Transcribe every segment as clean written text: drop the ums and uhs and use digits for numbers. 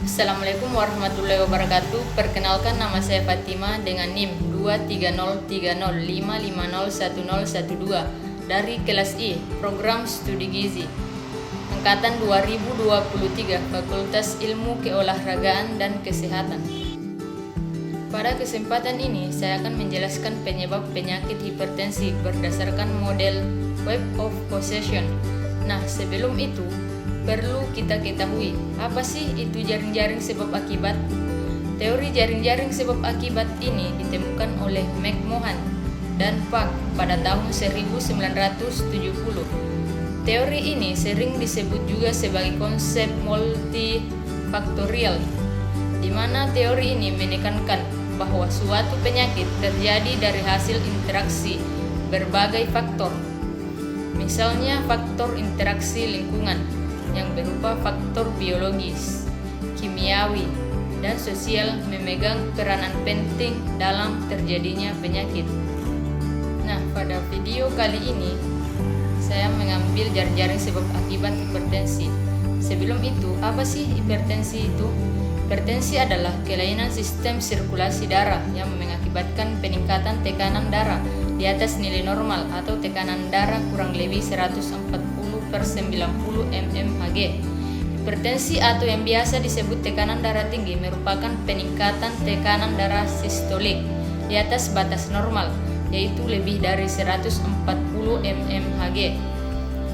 Assalamualaikum warahmatullahi wabarakatuh. Perkenalkan, nama saya Fatima dengan NIM 2303055011012 dari kelas I, Program Studi Gizi, Angkatan 2023, Fakultas Ilmu Keolahragaan dan Kesehatan. Pada kesempatan ini, saya akan menjelaskan penyebab penyakit hipertensi berdasarkan model Web of Possession. Nah, sebelum itu, perlu kita ketahui apa sih itu jaring-jaring sebab akibat. Teori jaring-jaring sebab akibat ini ditemukan oleh McMahon dan Park pada tahun 1970. Teori ini sering disebut juga sebagai konsep multifaktorial, di mana teori ini menekankan bahwa suatu penyakit terjadi dari hasil interaksi berbagai faktor. Misalnya faktor interaksi lingkungan yang berupa faktor biologis, kimiawi, dan sosial memegang peranan penting dalam terjadinya penyakit. Nah, pada video kali ini saya mengambil jaring-jaring sebab akibat hipertensi. Sebelum itu, apa sih hipertensi itu? Hipertensi /adalah kelainan sistem sirkulasi darah yang mengakibatkan peningkatan tekanan darah di atas nilai normal atau tekanan darah kurang lebih 140/90 mmHg. Hipertensi atau yang biasa disebut tekanan darah tinggi merupakan peningkatan tekanan darah sistolik di atas batas normal, yaitu lebih dari 140 mmHg,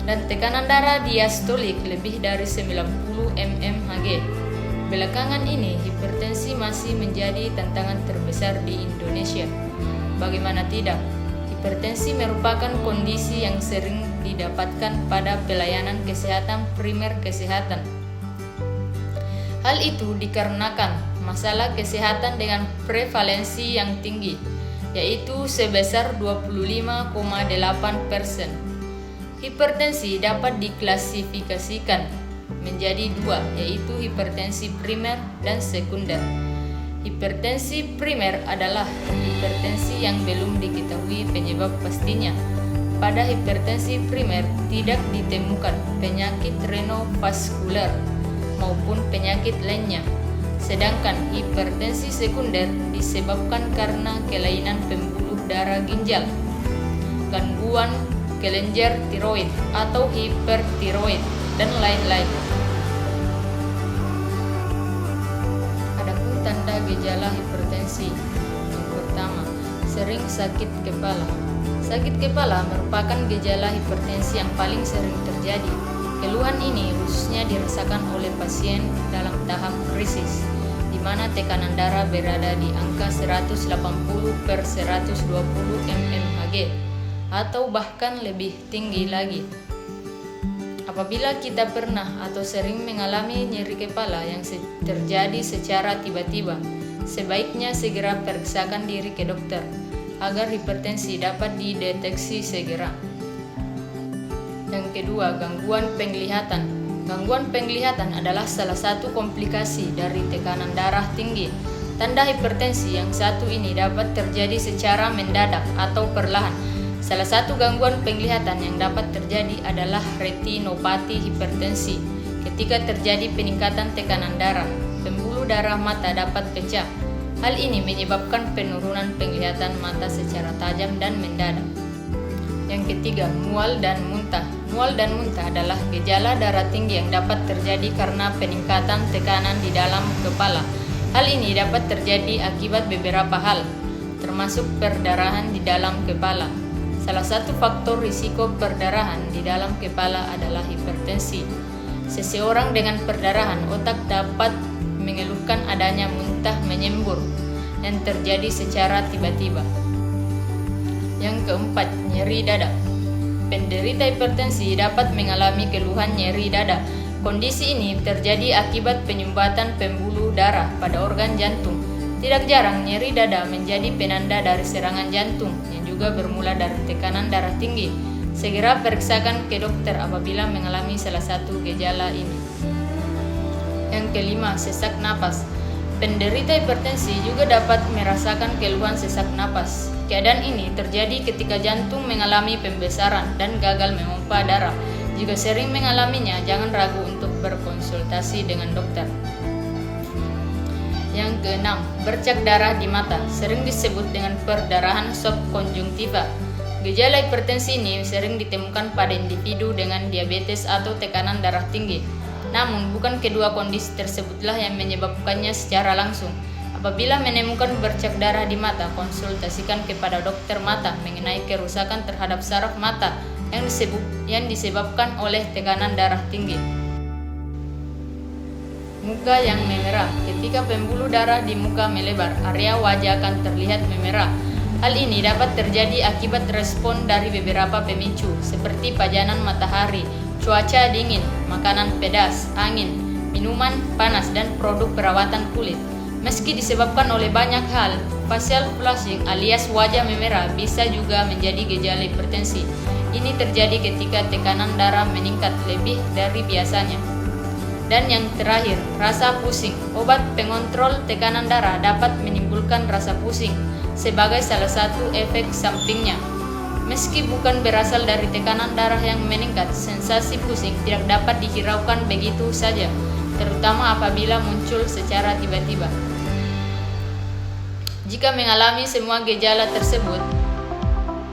dan tekanan darah diastolik lebih dari 90 mmHg. Belakangan ini, hipertensi masih menjadi tantangan terbesar di Indonesia. Bagaimana tidak? Hipertensi merupakan kondisi yang sering didapatkan pada pelayanan kesehatan primer kesehatan. Hal itu dikarenakan masalah kesehatan dengan prevalensi yang tinggi, yaitu sebesar 25,8%. Hipertensi dapat diklasifikasikan menjadi dua, yaitu hipertensi primer dan sekunder. Hipertensi primer adalah hipertensi yang belum diketahui penyebab pastinya. Pada hipertensi primer tidak ditemukan penyakit renovaskuler maupun penyakit lainnya. Sedangkan hipertensi sekunder disebabkan karena kelainan pembuluh darah ginjal, gangguan kelenjar tiroid atau hipertiroid, dan lain-lain. Adapun tanda gejala hipertensi. Yang pertama, sering sakit kepala. Sakit kepala merupakan gejala hipertensi yang paling sering terjadi. Keluhan ini khususnya dirasakan oleh pasien dalam tahap krisis, di mana tekanan darah berada di angka 180/120 mmHg atau bahkan lebih tinggi lagi. Apabila kita pernah atau sering mengalami nyeri kepala yang terjadi secara tiba-tiba, sebaiknya segera periksakan diri ke dokter agar hipertensi dapat dideteksi segera. Yang kedua, gangguan penglihatan. Gangguan penglihatan adalah salah satu komplikasi dari tekanan darah tinggi. Tanda hipertensi yang satu ini dapat terjadi secara mendadak atau perlahan. Salah satu gangguan penglihatan yang dapat terjadi adalah retinopati hipertensi. Ketika terjadi peningkatan tekanan darah, pembuluh darah mata dapat pecah. Hal ini menyebabkan penurunan penglihatan mata secara tajam dan mendadak. Yang ketiga, mual dan muntah. Mual dan muntah adalah gejala darah tinggi yang dapat terjadi karena peningkatan tekanan di dalam kepala. Hal ini dapat terjadi akibat beberapa hal, termasuk perdarahan di dalam kepala. Salah satu faktor risiko perdarahan di dalam kepala adalah hipertensi. Seseorang dengan perdarahan otak dapat mengeluhkan adanya muntah menyembur yang terjadi secara tiba-tiba. Yang keempat, nyeri dada. Penderita hipertensi dapat mengalami keluhan nyeri dada. Kondisi ini terjadi akibat penyumbatan pembuluh darah pada organ jantung. Tidak jarang nyeri dada menjadi penanda dari serangan jantung yang juga bermula dari tekanan darah tinggi. Segera periksakan ke dokter apabila mengalami salah satu gejala ini. Yang kelima, sesak napas. Penderita hipertensi juga dapat merasakan keluhan sesak napas. Keadaan ini terjadi ketika jantung mengalami pembesaran dan gagal memompa darah. Jika sering mengalaminya, jangan ragu untuk berkonsultasi. konsultasi dengan dokter. Yang keenam, bercak darah di mata, sering disebut dengan perdarahan subkonjungtiva. Gejala hipertensi ini sering ditemukan pada individu dengan diabetes atau tekanan darah tinggi. Namun, bukan kedua kondisi tersebutlah yang menyebabkannya secara langsung. Apabila menemukan bercak darah di mata, konsultasikan kepada dokter mata mengenai kerusakan terhadap saraf mata yang disebabkan oleh tekanan darah tinggi. Muka yang memerah. Ketika pembuluh darah di muka melebar, area wajah akan terlihat memerah. Hal ini dapat terjadi akibat respon dari beberapa pemicu, seperti pajanan matahari, cuaca dingin, makanan pedas, angin, minuman panas, dan produk perawatan kulit. Meski disebabkan oleh banyak hal, facial flushing alias wajah memerah bisa juga menjadi gejala hipertensi. Ini terjadi ketika tekanan darah meningkat lebih dari biasanya. Dan yang terakhir, rasa pusing. Obat pengontrol tekanan darah dapat menimbulkan rasa pusing sebagai salah satu efek sampingnya. Meski bukan berasal dari tekanan darah yang meningkat, sensasi pusing tidak dapat dihiraukan begitu saja, terutama apabila muncul secara tiba-tiba. Jika mengalami semua gejala tersebut,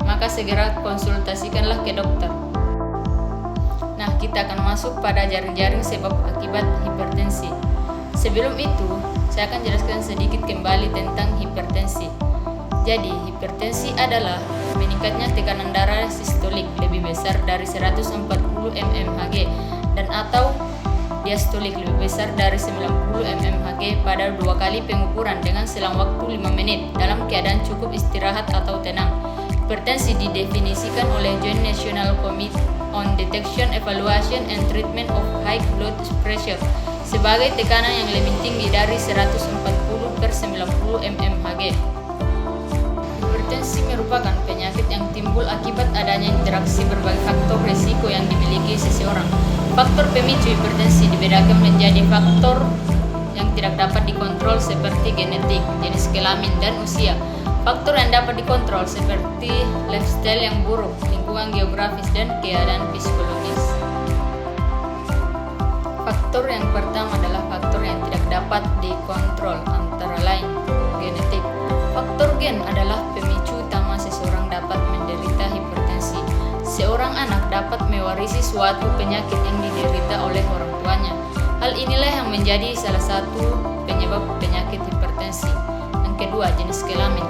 maka segera konsultasikanlah ke dokter. Nah, kita akan masuk pada jaring-jaring sebab akibat hipertensi. Sebelum itu, saya akan jelaskan sedikit kembali tentang hipertensi. Jadi, hipertensi adalah meningkatnya tekanan darah sistolik lebih besar dari 140 mmHg dan atau diastolik lebih besar dari 90 mmHg pada 2 kali pengukuran dengan selang waktu 5 menit dalam keadaan cukup istirahat atau tenang. Hipertensi didefinisikan oleh Joint National Committee on Detection, Evaluation, and Treatment of High Blood Pressure sebagai tekanan yang lebih tinggi dari 140/90 mmHg. Hipertensi merupakan penyakit yang timbul akibat adanya interaksi berbagai faktor risiko yang dimiliki seseorang. Faktor pemicu hipertensi dibedakan menjadi faktor yang tidak dapat dikontrol seperti genetik, jenis kelamin, dan usia. Faktor yang dapat dikontrol seperti lifestyle yang buruk, lingkungan geografis, dan keadaan psikologis. Faktor yang pertama adalah faktor yang tidak dapat dikontrol, antara lain genetik. Faktor gen adalah pemicu utama seseorang dapat menderita hipertensi. Seorang anak dapat mewarisi suatu penyakit yang diderita oleh orang tuanya. Hal inilah yang menjadi salah satu penyebab penyakit hipertensi. Yang kedua, jenis kelamin.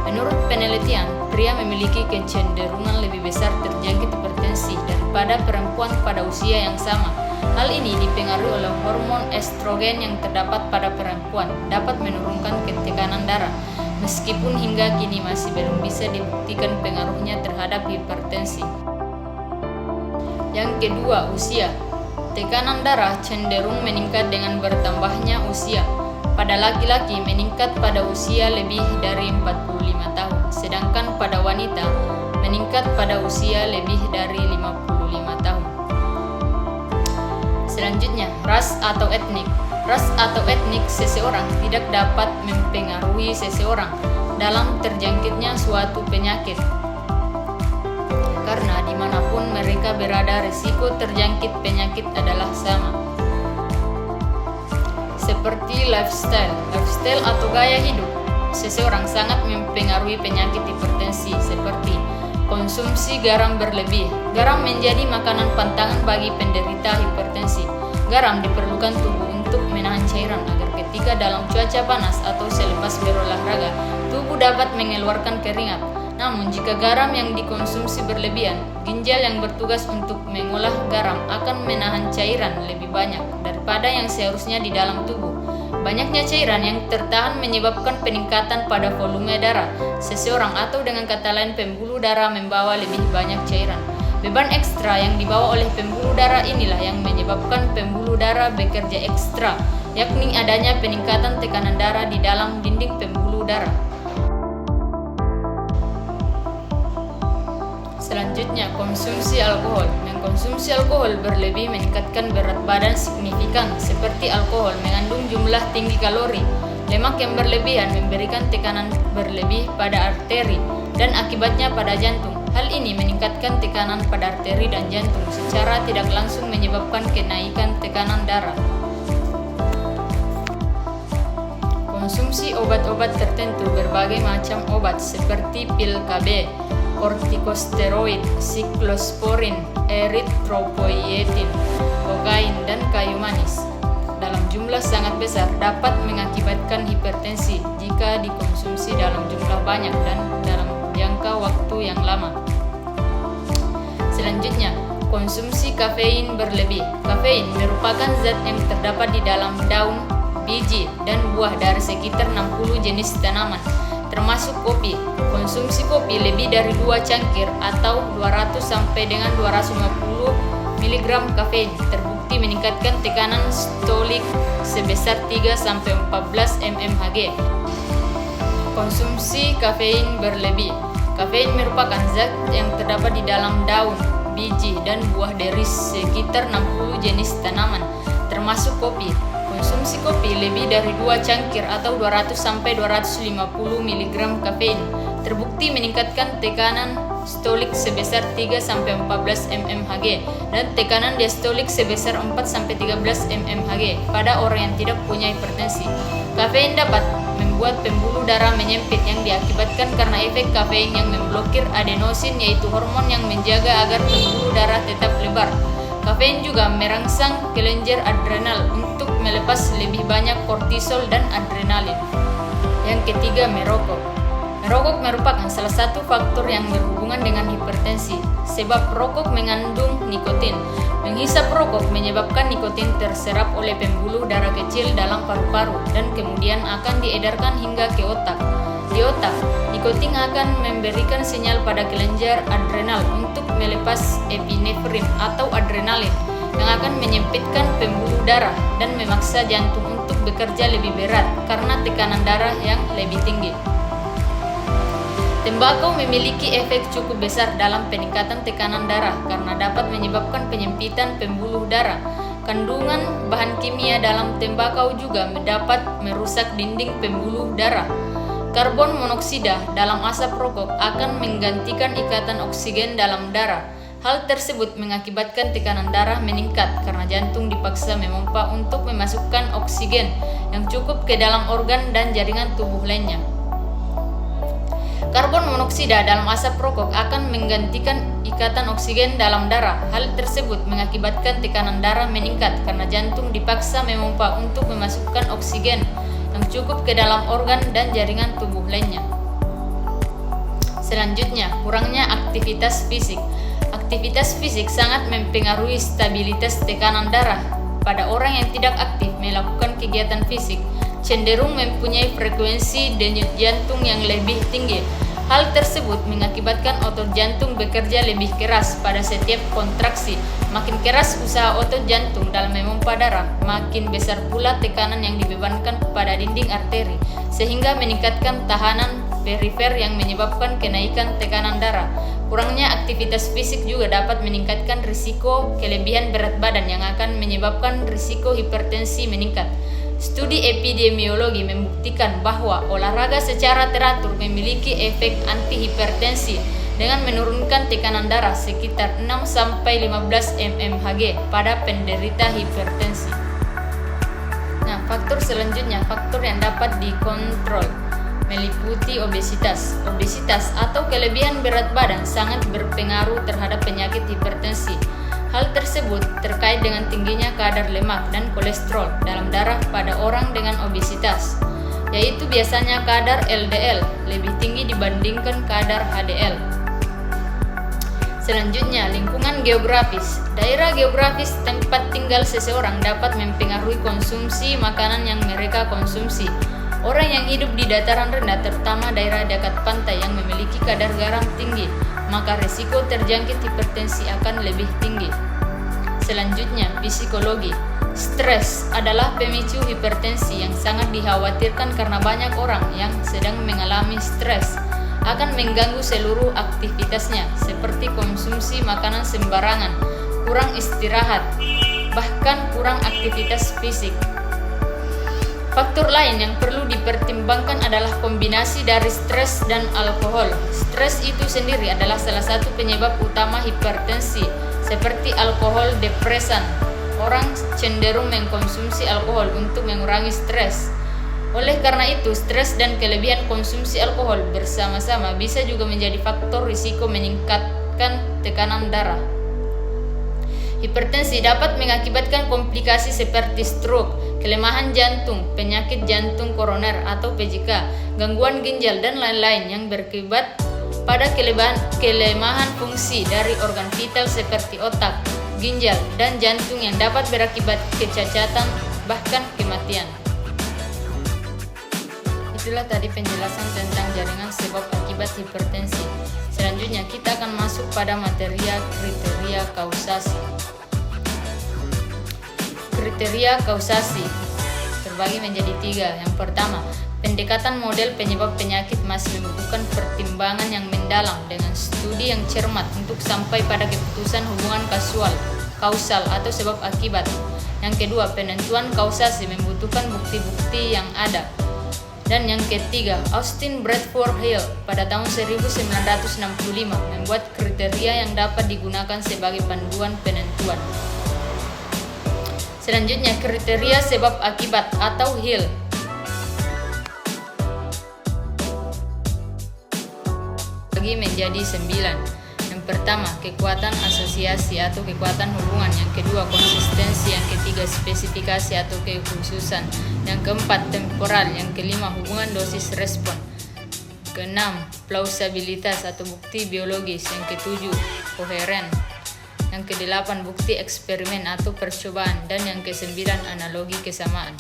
Menurut penelitian, pria memiliki kecenderungan lebih besar terjangkit hipertensi daripada perempuan pada usia yang sama. Hal ini dipengaruhi oleh hormon estrogen yang terdapat pada perempuan, dapat menurunkan tekanan darah, meskipun hingga kini masih belum bisa dibuktikan pengaruhnya terhadap hipertensi. Yang kedua, usia. Tekanan darah cenderung meningkat dengan bertambahnya usia. Pada laki-laki meningkat pada usia lebih dari 45 tahun, sedangkan pada wanita meningkat pada usia lebih dari 55 tahun. Selanjutnya, ras atau etnik. Ras atau etnik seseorang tidak dapat mempengaruhi seseorang dalam terjangkitnya suatu penyakit. Karena dimanapun mereka berada, risiko terjangkit penyakit adalah sama. Seperti lifestyle atau gaya hidup, seseorang sangat mempengaruhi penyakit hipertensi seperti konsumsi garam berlebih. Garam menjadi makanan pantangan bagi penderita hipertensi. Garam diperlukan tubuh untuk menahan cairan agar ketika dalam cuaca panas atau selepas berolahraga, tubuh dapat mengeluarkan keringat. Namun jika garam yang dikonsumsi berlebihan, ginjal yang bertugas untuk mengolah garam akan menahan cairan lebih banyak daripada yang seharusnya di dalam tubuh. Banyaknya cairan yang tertahan menyebabkan peningkatan pada volume darah seseorang, atau dengan kata lain pembuluh darah membawa lebih banyak cairan. Beban ekstra yang dibawa oleh pembuluh darah inilah yang menyebabkan pembuluh darah bekerja ekstra, yakni adanya peningkatan tekanan darah di dalam dinding pembuluh darah. Selanjutnya, konsumsi alkohol. Mengkonsumsi alkohol berlebih meningkatkan berat badan signifikan, seperti alkohol mengandung jumlah tinggi kalori. Lemak yang berlebihan memberikan tekanan berlebih pada arteri dan akibatnya pada jantung. Hal ini meningkatkan tekanan pada arteri dan jantung secara tidak langsung menyebabkan kenaikan tekanan darah. obat-obat tertentu, berbagai macam obat seperti pil KB, kortikosteroid, siklosporin, eritropoietin, kokain, dan kayu manis dalam jumlah sangat besar dapat mengakibatkan hipertensi jika dikonsumsi dalam jumlah banyak dan dalam jangka waktu yang lama. Selanjutnya, konsumsi kafein berlebih. Kafein merupakan zat yang terdapat di dalam daun, biji, dan buah dari sekitar 60 jenis tanaman, termasuk kopi. Konsumsi kopi lebih dari 2 cangkir atau 200 sampai dengan 250 mg kafein terbukti meningkatkan tekanan stolik sebesar 3 sampai 14 mmHg. Konsumsi kafein berlebih. Kafein merupakan zat yang terdapat di dalam daun, biji, dan buah dari sekitar 60 jenis tanaman, termasuk kopi. Konsumsi kopi lebih dari 2 cangkir atau 200 sampai 250 mg kafein terbukti meningkatkan tekanan stolik sebesar 3 sampai 14 mmHg dan tekanan diastolik sebesar 4 sampai 13 mmHg pada orang yang tidak punya hipertensi. Kafein dapat membuat pembuluh darah menyempit yang diakibatkan karena efek kafein yang memblokir adenosin, yaitu hormon yang menjaga agar pembuluh darah tetap lebar. Kafein juga merangsang kelenjar adrenal untuk melepas lebih banyak kortisol dan adrenalin. Yang ketiga, merokok. Merokok merupakan salah satu faktor yang berhubungan dengan hipertensi, sebab rokok mengandung nikotin. Menghisap rokok menyebabkan nikotin terserap oleh pembuluh darah kecil dalam paru-paru dan kemudian akan diedarkan hingga ke otak. Di otak, nikotin akan memberikan sinyal pada kelenjar adrenal untuk melepas epinefrin atau adrenalin yang akan menyempitkan pembuluh darah dan memaksa jantung untuk bekerja lebih berat karena tekanan darah yang lebih tinggi. Tembakau memiliki efek cukup besar dalam peningkatan tekanan darah karena dapat menyebabkan penyempitan pembuluh darah. Kandungan bahan kimia dalam tembakau juga dapat merusak dinding pembuluh darah. Karbon monoksida dalam asap rokok akan menggantikan ikatan oksigen dalam darah. Hal tersebut mengakibatkan tekanan darah meningkat karena jantung dipaksa memompa untuk memasukkan oksigen yang cukup ke dalam organ dan jaringan tubuh lainnya. Karbon monoksida dalam asap rokok akan menggantikan ikatan oksigen dalam darah. Hal tersebut mengakibatkan tekanan darah meningkat karena jantung dipaksa memompa untuk memasukkan oksigen yang cukup ke dalam organ dan jaringan tubuh lainnya. Selanjutnya, kurangnya aktivitas fisik. Aktivitas fisik sangat mempengaruhi stabilitas tekanan darah. Pada orang yang tidak aktif melakukan kegiatan fisik, cenderung mempunyai frekuensi denyut jantung yang lebih tinggi. Hal tersebut mengakibatkan otot jantung bekerja lebih keras pada setiap kontraksi. Makin keras usaha otot jantung dalam memompa darah, makin besar pula tekanan yang dibebankan pada dinding arteri, sehingga meningkatkan tahanan perifer yang menyebabkan kenaikan tekanan darah. Kurangnya aktivitas fisik juga dapat meningkatkan risiko kelebihan berat badan yang akan menyebabkan risiko hipertensi meningkat. Studi epidemiologi membuktikan bahwa olahraga secara teratur memiliki efek antihipertensi dengan menurunkan tekanan darah sekitar 6-15 mmHg pada penderita hipertensi. Nah, faktor selanjutnya, faktor yang dapat dikontrol, meliputi obesitas. Obesitas atau kelebihan berat badan sangat berpengaruh terhadap penyakit hipertensi. Hal tersebut terkait dengan tingginya kadar lemak dan kolesterol dalam darah pada orang dengan obesitas, yaitu biasanya kadar LDL lebih tinggi dibandingkan kadar HDL. Selanjutnya, lingkungan geografis. Daerah geografis tempat tinggal seseorang dapat mempengaruhi konsumsi makanan yang mereka konsumsi. Orang yang hidup di dataran rendah, terutama daerah dekat pantai yang memiliki kadar garam tinggi, maka risiko terjangkit hipertensi akan lebih tinggi. Selanjutnya, psikologi. Stres adalah pemicu hipertensi yang sangat dikhawatirkan karena banyak orang yang sedang mengalami stres akan mengganggu seluruh aktivitasnya, seperti konsumsi makanan sembarangan, kurang istirahat, bahkan kurang aktivitas fisik. Faktor lain yang perlu dipertimbangkan adalah kombinasi dari stres dan alkohol. Stres itu sendiri adalah salah satu penyebab utama hipertensi, seperti alkohol depresan. Orang cenderung mengkonsumsi alkohol untuk mengurangi stres. Oleh karena itu, stres dan kelebihan konsumsi alkohol bersama-sama bisa juga menjadi faktor risiko meningkatkan tekanan darah. Hipertensi dapat mengakibatkan komplikasi seperti stroke, kelemahan jantung, penyakit jantung koroner atau PJK, gangguan ginjal, dan lain-lain yang berakibat pada kelemahan fungsi dari organ vital seperti otak, ginjal, dan jantung yang dapat berakibat kecacatan bahkan kematian. Itulah tadi penjelasan tentang jaringan sebab akibat hipertensi. Selanjutnya kita akan masuk pada materi kriteria kausasi. Kriteria kausasi terbagi menjadi 3. Yang pertama, pendekatan model penyebab penyakit masih membutuhkan pertimbangan yang mendalam dengan studi yang cermat untuk sampai pada keputusan hubungan kausal atau sebab akibat. Yang kedua, penentuan kausasi membutuhkan bukti-bukti yang ada. Dan yang ketiga, Austin Bradford Hill pada tahun 1965 membuat kriteria yang dapat digunakan sebagai panduan penentuan. Selanjutnya, kriteria sebab akibat atau Hill. Bagi menjadi 9. Yang pertama, kekuatan asosiasi atau kekuatan hubungan. Yang kedua, konsistensi. Yang ketiga, spesifikasi atau kekhususan. Yang keempat, temporal. Yang kelima, hubungan dosis respon. Keenam, plausibilitas atau bukti biologis. Yang ketujuh, koheren. Yang kedelapan, bukti eksperimen atau percobaan. Dan yang kesembilan, analogi kesamaan.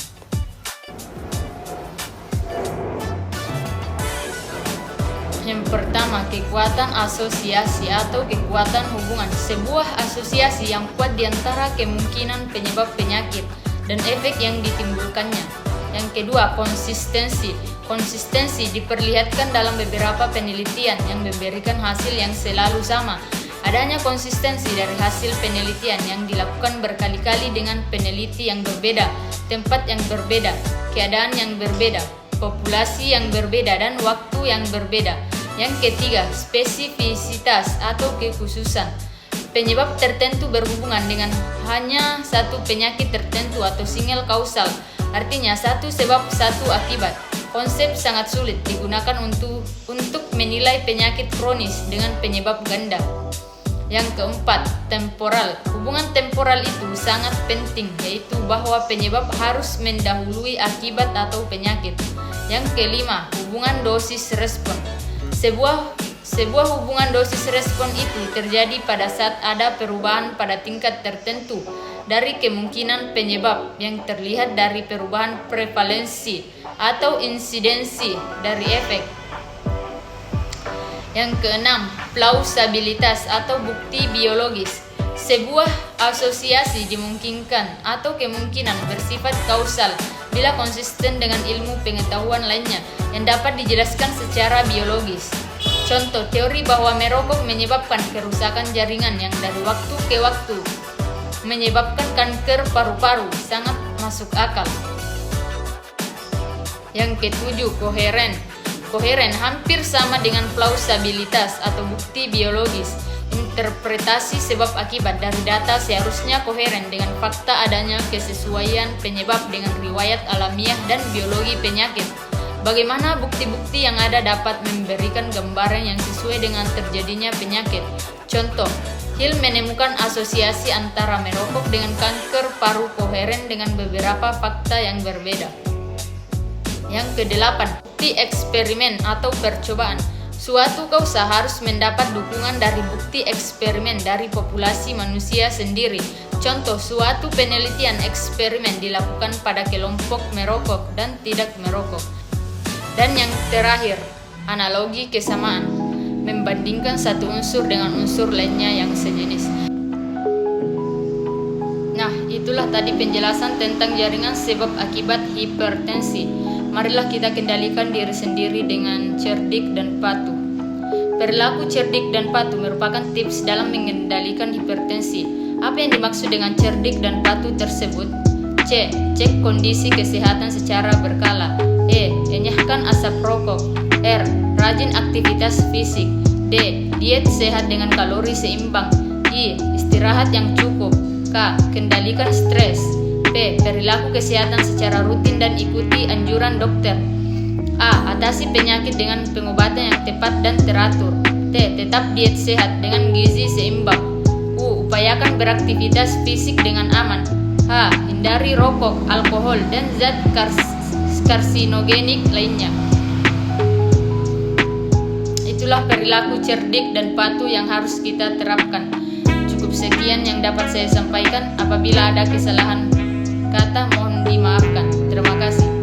Yang pertama, kekuatan asosiasi atau kekuatan hubungan. Sebuah asosiasi yang kuat di antara kemungkinan penyebab penyakit dan efek yang ditimbulkannya. Yang kedua, konsistensi. Konsistensi diperlihatkan dalam beberapa penelitian yang memberikan hasil yang selalu sama. Adanya konsistensi dari hasil penelitian yang dilakukan berkali-kali dengan peneliti yang berbeda, tempat yang berbeda, keadaan yang berbeda, populasi yang berbeda, dan waktu yang berbeda. Yang ketiga, spesifisitas atau kekhususan. Penyebab tertentu berhubungan dengan hanya satu penyakit tertentu atau single kausal, artinya satu sebab satu akibat. Konsep sangat sulit digunakan untuk menilai penyakit kronis dengan penyebab ganda. Yang keempat, temporal. Hubungan temporal itu sangat penting, yaitu bahwa penyebab harus mendahului akibat atau penyakit. Yang kelima, hubungan dosis respon. Sebuah hubungan dosis respon itu terjadi pada saat ada perubahan pada tingkat tertentu dari kemungkinan penyebab yang terlihat dari perubahan prevalensi atau insidensi dari efek. Yang keenam, plausibilitas atau bukti biologis. Sebuah asosiasi dimungkinkan atau kemungkinan bersifat kausal bila konsisten dengan ilmu pengetahuan lainnya yang dapat dijelaskan secara biologis. Contoh, teori bahwa merokok menyebabkan kerusakan jaringan yang dari waktu ke waktu menyebabkan kanker paru-paru sangat masuk akal. Yang ketujuh, koheren. Koheren hampir sama dengan plausibilitas atau bukti biologis. Interpretasi sebab akibat dari data seharusnya koheren dengan fakta adanya kesesuaian penyebab dengan riwayat alamiah dan biologi penyakit. Bagaimana bukti-bukti yang ada dapat memberikan gambaran yang sesuai dengan terjadinya penyakit. Contoh, Hill menemukan asosiasi antara merokok dengan kanker paru koheren dengan beberapa fakta yang berbeda. Yang kedelapan, bukti eksperimen atau percobaan. Suatu kausa harus mendapat dukungan dari bukti eksperimen dari populasi manusia sendiri. Contoh, suatu penelitian eksperimen dilakukan pada kelompok merokok dan tidak merokok. Dan yang terakhir, analogi kesamaan. Membandingkan satu unsur dengan unsur lainnya yang sejenis. Nah, itulah tadi penjelasan tentang jaringan sebab akibat hipertensi. Marilah kita kendalikan diri sendiri dengan cerdik dan patuh. Perilaku cerdik dan patuh merupakan tips dalam mengendalikan hipertensi. Apa yang dimaksud dengan cerdik dan patuh tersebut? C. Cek kondisi kesehatan secara berkala. E. Enyahkan asap rokok. R. Rajin aktivitas fisik. D. Diet sehat dengan kalori seimbang. I. Istirahat yang cukup. K. Kendalikan stres. P. B. Perilaku kesehatan secara rutin dan ikuti anjuran dokter. A. Atasi penyakit dengan pengobatan yang tepat dan teratur. T. Tetap diet sehat dengan gizi seimbang. U. Upayakan beraktivitas fisik dengan aman. H. Hindari rokok, alkohol, dan zat karsinogenik lainnya. Itulah perilaku cerdik dan patuh yang harus kita terapkan. Cukup sekian yang dapat saya sampaikan. Apabila ada kesalahan kata, mohon dimaafkan. Terima kasih.